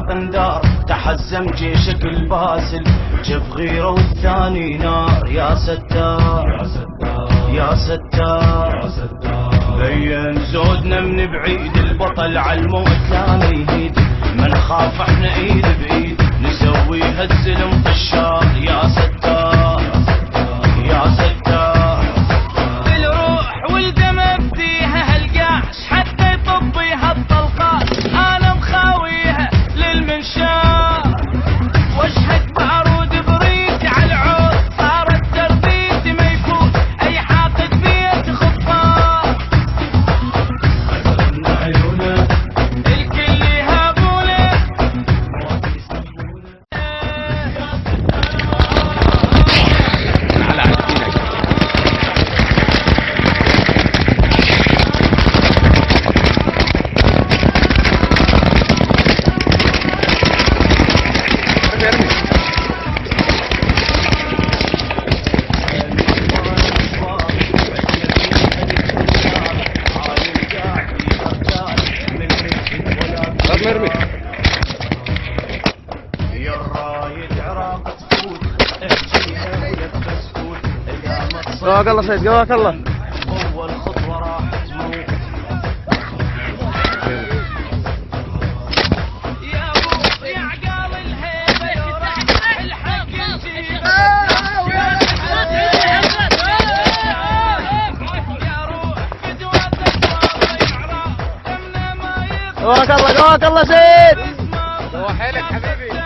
قندار تحزم جيشك الباسل جف غيره والثاني نار يا ستار يا ستار يا ستار يا ستار بين زودنا من بعيد البطل عالموت لا يهيد ما نخاف احنا ايد بايد نسويها الزلم طشار يا ستار يا ستار بالروح والدم افديها هالقاش حتى يطبيها الطلقات انا مخاويها للمنشار واشهد بعرود بريد على العود صارت ترديد ما يفوت اي حاقد بيت خطار حسبنا عيونه الكل يهابونه مرمي يا الرايد عراق تفوت احجيها ويبس فوت اذا ما تصير قواك الله سيد قواك الله اول خطوه راح تموت يا ابو يا عقال الهيبه وراح الحق نجيبه يا روح فدوه الطاوله يعرف دمنا ما يخلص قواك الله سيد اسمه هو حيلك حبيبي